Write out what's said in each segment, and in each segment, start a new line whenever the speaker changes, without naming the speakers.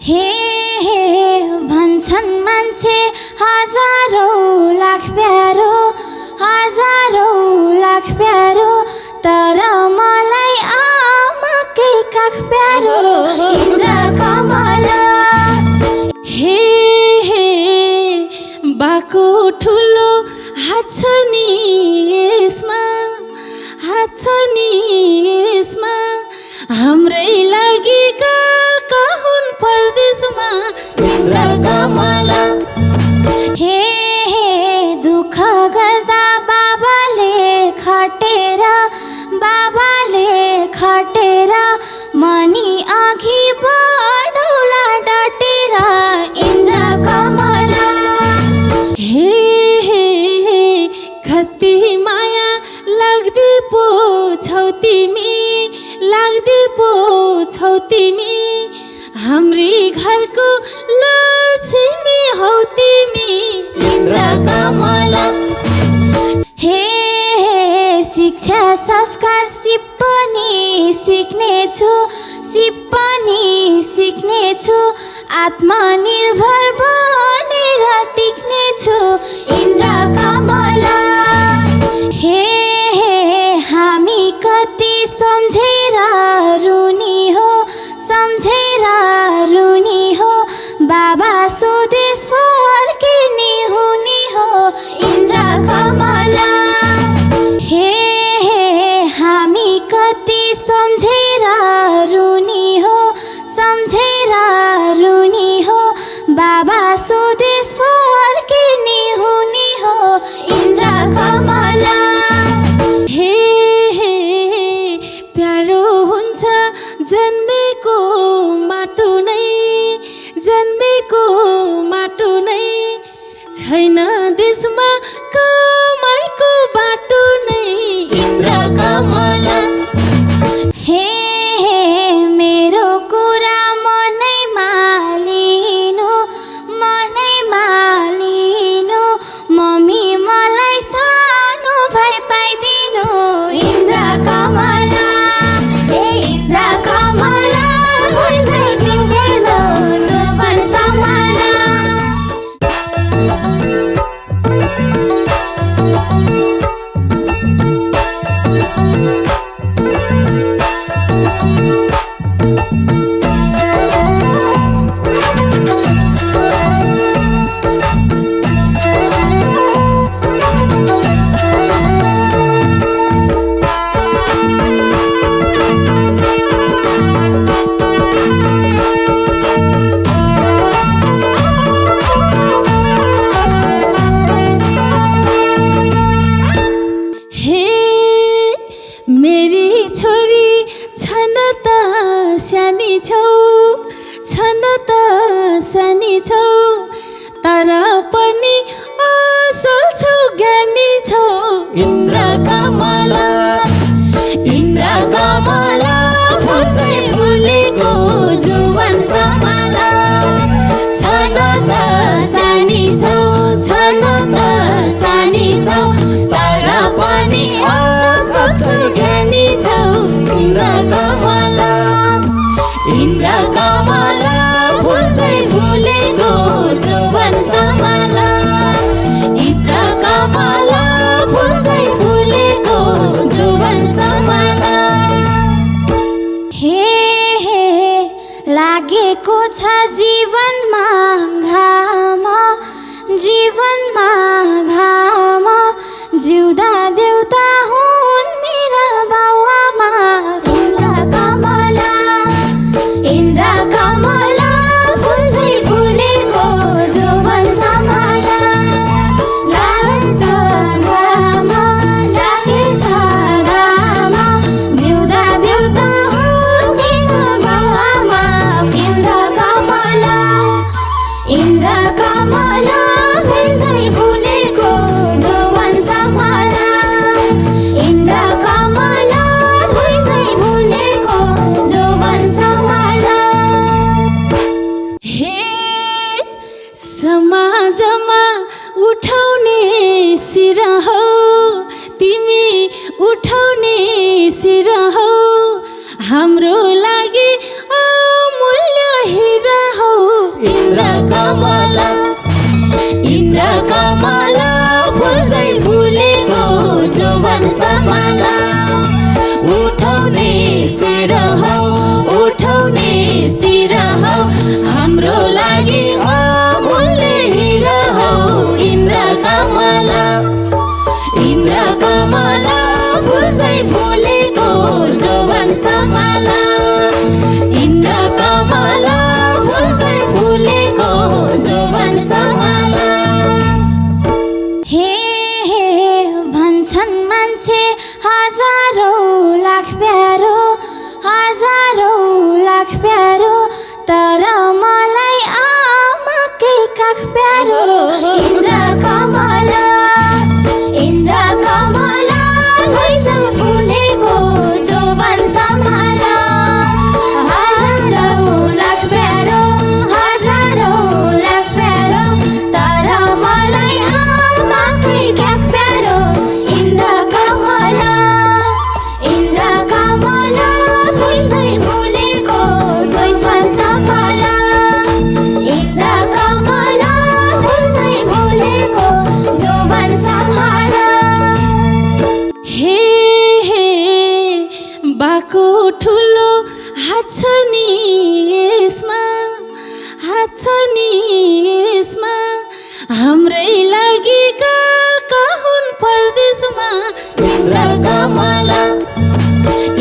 हे हे भन्छन् मान्छे हजारौँ लाख प्यारो, हजारौँ लाख प्यारो, तर मलाई आमाकै काख प्यारो। इन्द्रकमला
हे हे बाको ठुलो हात छ नि यसमा, हात छ नि यसमा, हाम्रै लागि कहाँ हुन् परदेशमा।
इन्द्रकमला हे हे दुःख गर्दा बाबाले खटेर, बाबाले खटेर, मनी अघि बढौला डटेर। इन्द्रकमला
हे हे कति माया लाग्दै पो छौ तिमी, लाग्दै पो छौ तिमी, हाम्रै घरको लक्ष्मी हौ तिमी।
इन्द्रकमला हे हे शिक्षा संस्कार सिप्पनी सिक्नेछु, सिप्पनी सिक्नेछु, आत्मनिर्भर बनेर टिक्नेछु। इन्द्रकमला हे हे हामी कति सम्झेर रुनी हो, सम्झेर रुनी हो, बाबा स्वदेश फर्किने हुने हो। इन्द्रकमला हे हे हामी कति सम्झेर रुनी हो, सम्झेर रुनी हो, बाबा स्वदेश फर्किने हुने हो। इन्द्रकमला
हे हे प्यारो हुन्छ जन्मेको माटो नै, जन्मेको माटो नै, छैन देशमा कमाइको बाटो नै।
इन्द्रकमला हे हे मेरो कुरा मनैमा लिनु, मनैमा लिनु, मम्मी मलाई सानो भाइ पाइदिनु। इन्द्रकमला हे इन्द्रकमला भुइँझै जिउँदेलो जोबन सम्हाला।
हे मेरी छोरी छन त सानी छौ, छन त सानी छौ, तर पनि असल छौ ज्ञानी छौ।
इन्द्रकमला इन्द्रकमला फुल्दै फुलेको जुवन सम्हाला। छन त सानी छौ, छन त सानी छौ, तर पनि असल छौ ज्ञानी छौ। इन्द्रकमला इन्द्रकमला फुल्दै फुलेको जुवन सम्हाला। इन्द्रकमला फुल्दै फुलेको जुवन सम्हाला। हे हे लागेको छ जीवनमा घाम, जीवनमा घाम, जिउँदा देउता हुन् मेरा बाउआमा। इन्द्रकमला इन्द्रकमला फुल्दै फुलेको जोवन सम्हाला। लागेछ घाम, लागेछ घाम, जिउँदा देउता हुन् मेरा बाउआमा। इन्द्रकमला इन्द्रकमला फुल्दै फुलेको जोवन सम्हाला। इन्द्रकमला फुल्दै फुलेको जोवन सम्हाला।
हे समाजमा उठाउने शिर हौ तिमी, उठाउने शिर हौ, हाम्रो लागि अमूल्य हिरा हौ। इन्द्रकमला इन्द्रकमला फुल चाहिँ फुलेको जोवन सम्हाला उठाउने शिर हौ उठाउने शिर हौ हाम्रो लागि अमूल्य हिरा हौ इन्द्रकमला इन्द्रकमला फुल चाहिँ फुलेको जोवन सम्हाला इन्द्रकमला फुल चाहिँ फुलेको जोवन सम्हाला
हे हे भन्छन् मान्छे हजारौँ लाख प्यारो तर मलाई आमाकै काख प्यारो इन्द्रकमला इन्द्रकमला लैजाऊ फुलेको जोवन सम्हाला हजारौँ लाख प्यारो तर मलाई आमाकै काख प्यारो इन्द्रकमला इन्द्रकमला लैजाऊ फुलेको जोवन सम्हाला इन्द्रकमला लैजाऊ फुलेको जोवन सम्हाला
हे हे बाको ठुलो हात छ नि यसमा हाम्रै लागि कहाँ हुन् परदेशमा इन्द्रकमला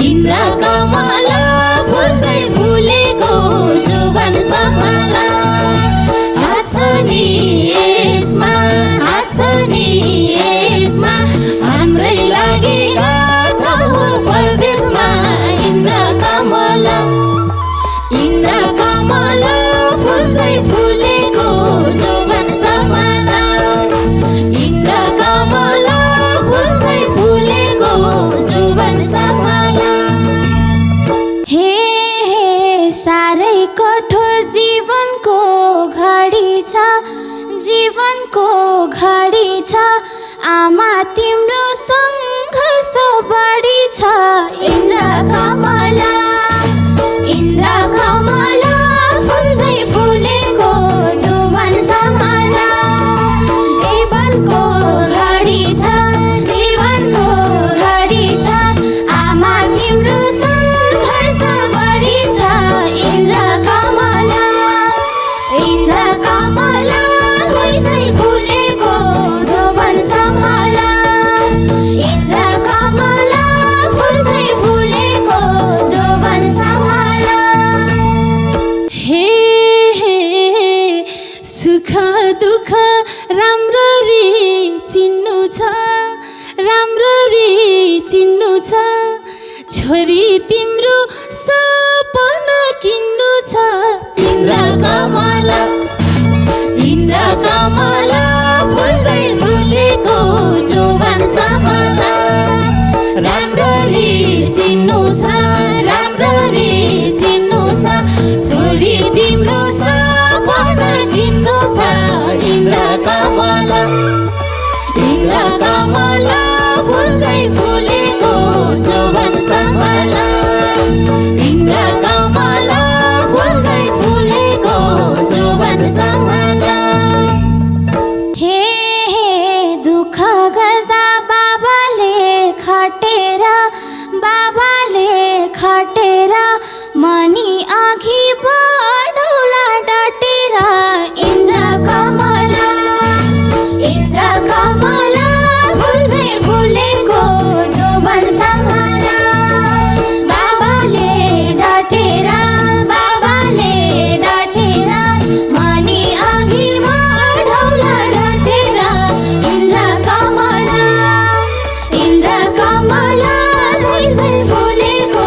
इन्द्रकमला फुल चाहिँ फुलेको जोवन सम्हाला हात छ नि यसमा हाम्रै लागि कहाँ हुन् परदेशमा इन्द्रकमला इन्द्रकमला फुल चाहिँ फुलेको जोवन सम्हाला इन्द्रकमला फुल चाहिँ फुलेको जोवन सम्हाला
हे हे साह्रै कठोर जीवनको घडी छ आमा तिम्रो सङ्घर्ष बढी छ इन्द्रकमला इन्द्रकमला फुल चाहिँ फुलेको जोवन सम्हाला जीवनको घडी छ आमा तिम्रो सङ्घर्ष बढी छ इन्द्रकमला इन्द्रकमला फुल चाहिँ फुलेको जोवन सम्हाला इन्द्रकमला फुल चाहिँ फुलेको जोवन सम्हाला
हे हे सुख दुःख राम्ररी चिन्नु छ छोरी तिम्रो सपना किन्नु छ इन्द्रकमला इन्द्रकमला फुल चाहिँ फुलेको जोवन सम्हाला राम्ररी चिन्नु छ छोरी तिम्रो सपना किन्नु छ इन्द्रकमला इन्द्रकमला फुल चाहिँ फुलेको जोवन सम्हाला इन्द्रकमला फुल चाहिँ फुलेको जोवन सम्हाला
हे हे दुःख गर्दा बाबाले खटेर मनी अघि बढौला डटेर इन्द्रकमला फुल चाहिँ फुलेको जोवन सम्हाला बाबाले डटेर मनी अघि बढौला डटेर इन्द्रकमला चाहिँ फुलेको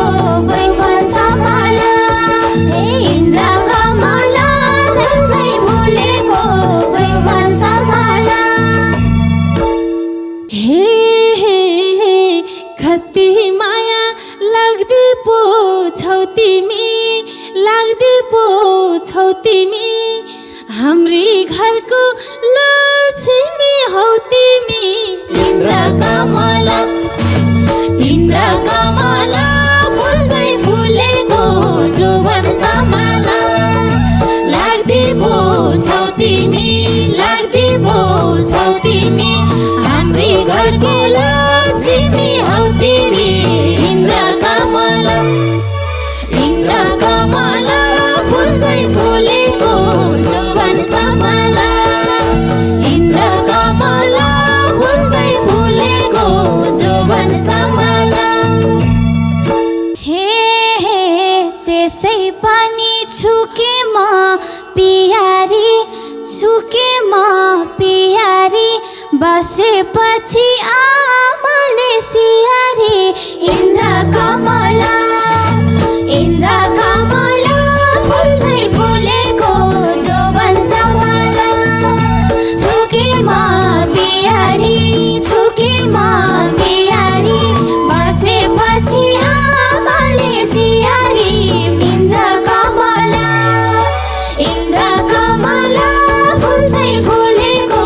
जोवन सम्हाला इन्द्रकमला चाहिँ फुलेको जोवन सम्हाला
हे हे कति माया लाग्दै पो छौ तिमी हाम्रै घरको लक्ष्मी हौ तिमी इन्द्रकमला फुल चाहिँ फुलेको जोवन सम्हाला लाग्दै पो
पियारी छुकेमा पियारी बसेपछि आमाले सियारी इन्द्रकमला इन्द्रकमला फुल चाहिँ फुलेको जोवन सम्हाला छुकेमा पियारी छुकेमा पियारी बसेपछि आमाले सियारी इन्द्रकमला इन्द्रकमला फुल चाहिँ फुलेको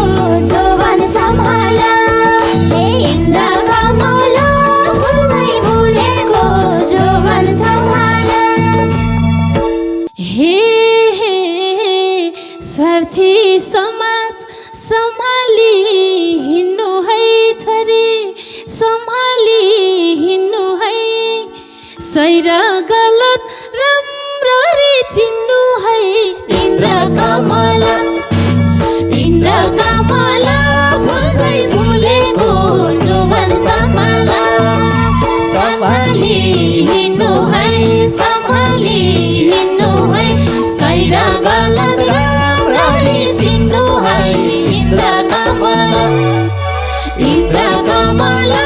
जोवन सम्हाला इन्द्रकमला फुल चाहिँ फुलेको जोवन सम्हाला
हे स्वार्थी समाज सम्हाली हिँड्नु है छोरी सम्हाली हिँड्नु है सही र गलत राम्ररी चिन्नु है इन्द्रकमला इन्द्रकमला फुल चाहिँ फुलेको जोवन सम्हाला सम्हाली हिँड्नु है सम्हाली हिँड्नु है सही र गलत राम्ररी चिन्नु है इन्द्रकमला इन्द्रकमला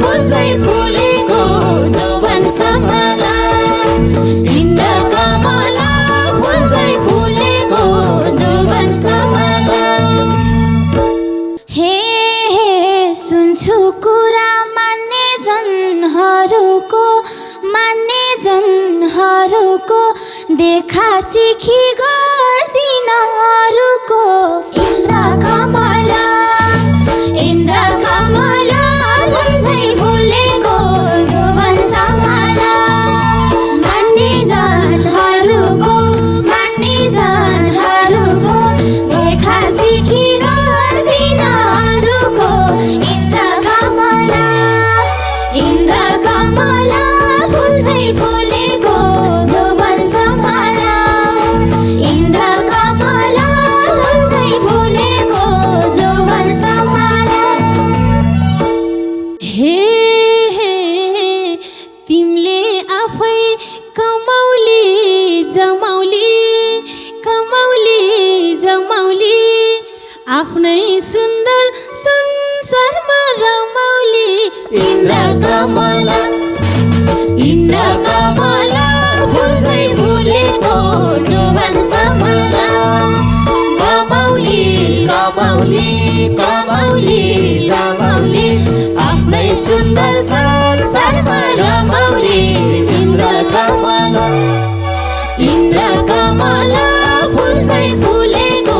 फुल चाहिँ फुलेको जोवन सम्हाला इन्द्रकमला फुल चाहिँ फुलेको जोवन सम्हाला
हे सुन्छु कुरा मान्ने जनहरूको देखा सिखी गर्दिन अरूको इन्द्रकमला इन्द्रकमला फुल चाहिँ फुलेको जोवन सम्हाला मान्ने जनहरूको देखा सिखी गर्दिन अरूको इन्द्रकमला इन्द्रकमला फुल चाहिँ फुलेको जोवन सम्हाला इन्द्रकमला फुल चाहिँ फुलेको जोवन सम्हाला
हे तिमीले आफै कमाउली जमाउली आफ्नै सुन्दर संसारमा रमाउली इन्द्रकमला इन्द्रकमला फुल चाहिँ फुलेको जोवन सम्हाला जमाउली आफ्नै सुन्दर संसारमा रमाउली इन्द्रकमला इन्द्रकमला फुल चाहिँ फुलेको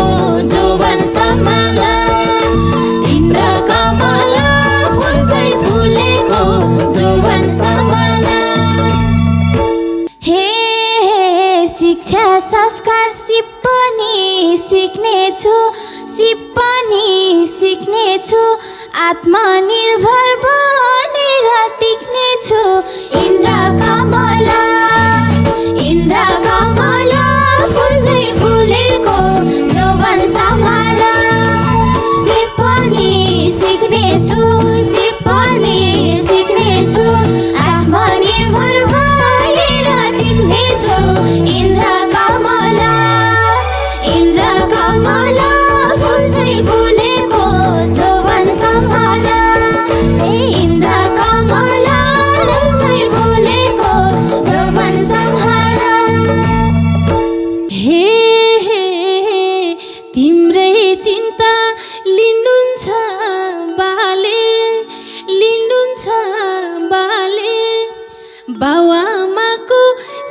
जोवन सम्हाला इन्द्रकमला फुल चाहिँ फुलेको जोवन सम्हाला
हे शिक्षा संस्कार सिक्नेछु आत्मनिर्भर बनेर टिक्नेछु इन्द्रकमला इन्द्रकमला फुल चाहिँ फुलेको जोवन सम्हाला सिक्नेछु आत्मनिर्भर भएर टिक्नेछु इन्द्रकमला इन्द्रकमला फुल चाहिँ फुलेको जोवन सम्हाला इन्द्रकमला फुल चाहिँ फुलेको जोवन सम्हाला
हे तिम्रै चिन्ता लिनुहुन्छ बाले बाउआमाको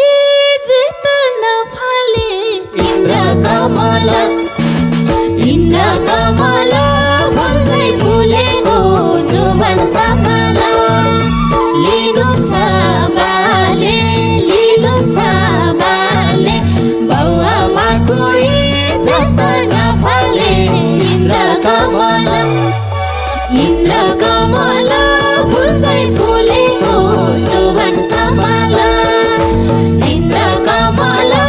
इज्जत नफाले इन्द्रकमला फुल चाहिँ फुलेको जोवन सम्हाला लिनुहुन्छ बाले बाउआमाको इज्जत नफाले इन्द्रकमला फुल चाहिँ फुलेको जोवन सम्हाला इन्द्रकमला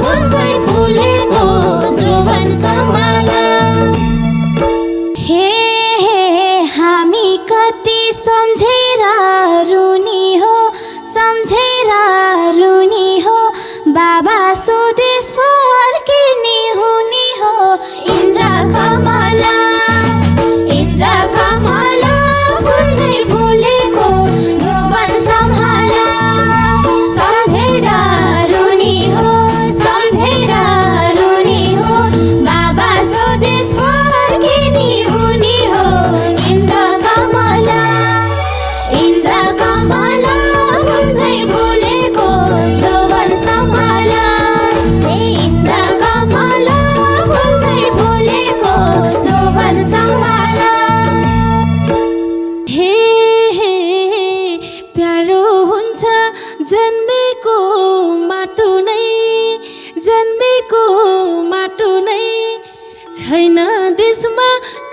फुल चाहिँ फुलेको जोवन सम्हाला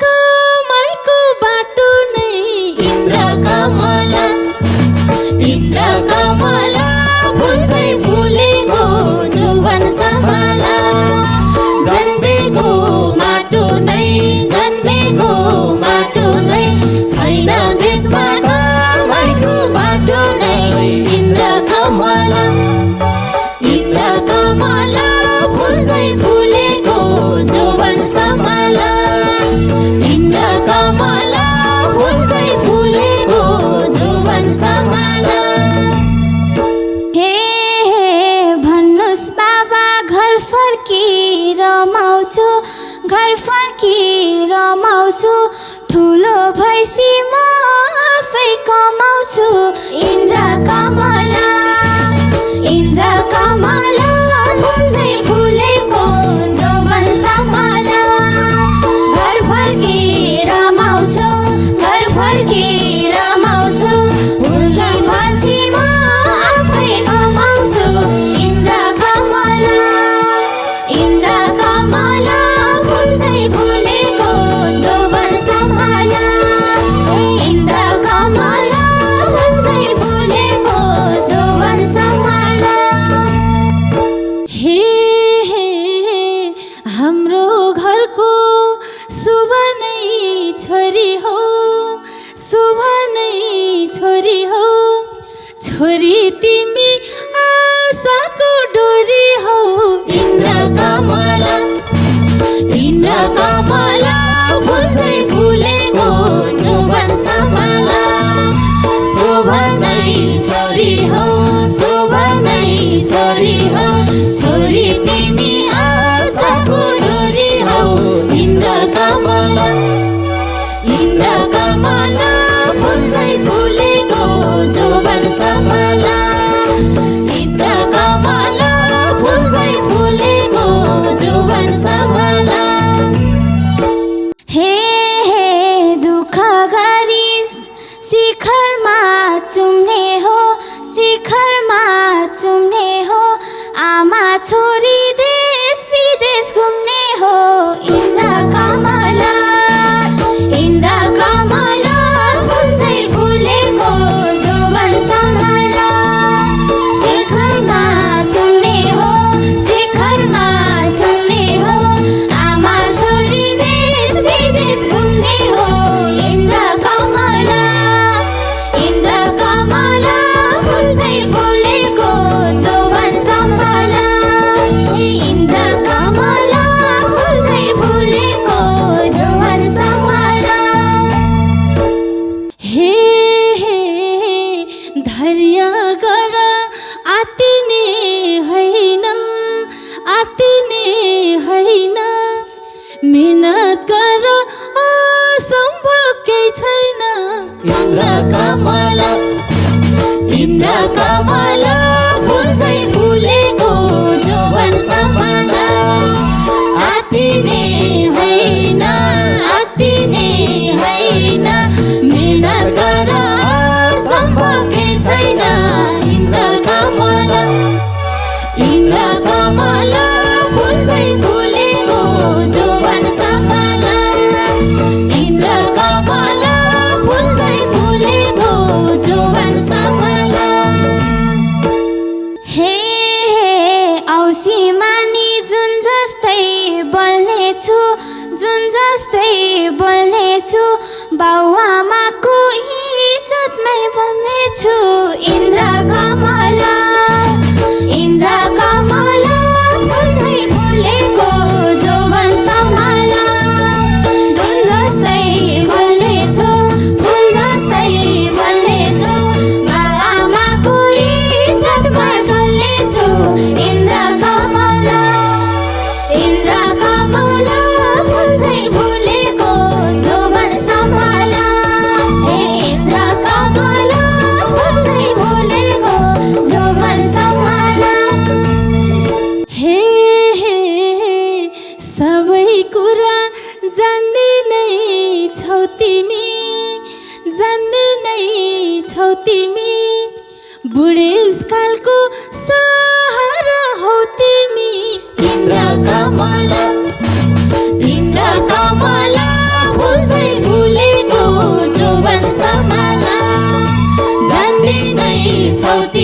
कमाइको बाटो नै इन्द्रकमला इन्द्रकमला फुल चाहिँ फुलेको जुवन सम्हाला जन्मेको माटो नै जन्मेको माटो नै छैन देशमा कमाइको बाटो नै इन्द्रकमला इन्द्रकमला फुल चाहिँ फुलेको जुवन सम्हाला इन्द्रकमला फुल चाहिँ फुलेको जुवन सम्हाला
हे भन्नुस् बाबा घर फर्की रमाउँछु घर फर्की रमाउँछु ठुलो भैँसी म आफै कमाउँछु इन्द्रकमला इन्द्रकमला फुल चाहिँ फुलेको जौवन सम्हाला घर फर्की रमाउँछु घर फर्की रमाउँछु ठुलो भैँसी म आफै कमाउँछु इन्द्रकमला इन्द्रकमला फुल चाहिँ फुलेको जौवन सम्हाला इन्द्रकमला फुल चाहिँ फुलेको जौवन सम्हाला
हे हाम्रो घरको शुभ नै छोरी हो शुभ नै छोरी हो छोरी तिमी आशाको डोरी हो इन्द्रकमला इन्द्रकमला फुल चाहिँ फुलेको जुवन सम्हाला शुभ नै छोरी हो शुभ नै छोरी हो छोरी तिमी आशाको डोरी हो इन्द्रकमला इन्द्रकमला फुल चाहिँ फुलेको जुवन सम्हाला इन्द्रकमला फुल चाहिँ फुलेको जुवन सम्हाला
हे दुःख गरिस शिखरमा चुम्ने हो शिखरमा चुम्ने हो आमा छोरी देश विदेश घुम्ने हो इन्द्रकमला इन्द्रकमला फुल चाहिँ फुलेको जौवन सम्हाला शिखरमा चुम्ने हो शिखरमा चुम्ने हो आमा छोरी देश विदेश घुम्ने हो इन्द्रकमला इन्द्रकमला फुल चाहिँ फुलेको जौवन सम्हाला इन्द्रकमला फुल चाहिँ फुलेको जौवन सम्हाला
हे धैर्य गर आतिने होइन आतिने होइन मेहनत गर असम्भव केही छैन इन्द्रकमला इन्द्रकमला फुल चाहिँ फुलेको जौवन सम्हाला आतिने होइन आतिने होइन मेहनत गर असम्भव केही छैन इन्द्रकमला इन्द्रकमला फुल चाहिँ फुलेको जौवन सम्हाला इन्द्रकमला फुल चाहिँ फुलेको जौवन सम्हाला
हे औसी मानी जुन जस्तै बोल्नेछु जुन जस्तै बोल्नेछु बाउ आमाको इज्जतमै बोल्नेछु इन्द्रकमला इन्द्रकमला फुल चाहिँ फुलेको जौवन सम्हाला जुन जस्तै बोल्नेछु फुल जस्तै बोल्नेछु बाउ आमाको इज्जतमा चल्नेछु इन्द्रकमला इन्द्रकमला फुल चाहिँ फुलेको जौवन सम्हाला इन्द्रकमला फुल चाहिँ फुलेको जौवन सम्हाला
हे सबै कुरा जान्ने नै छौ तिमी जान्ने नै छौ तिमी बुढेसकालको सहारा हौ तिमी इन्द्रकमला इन्द्रकमला
छौ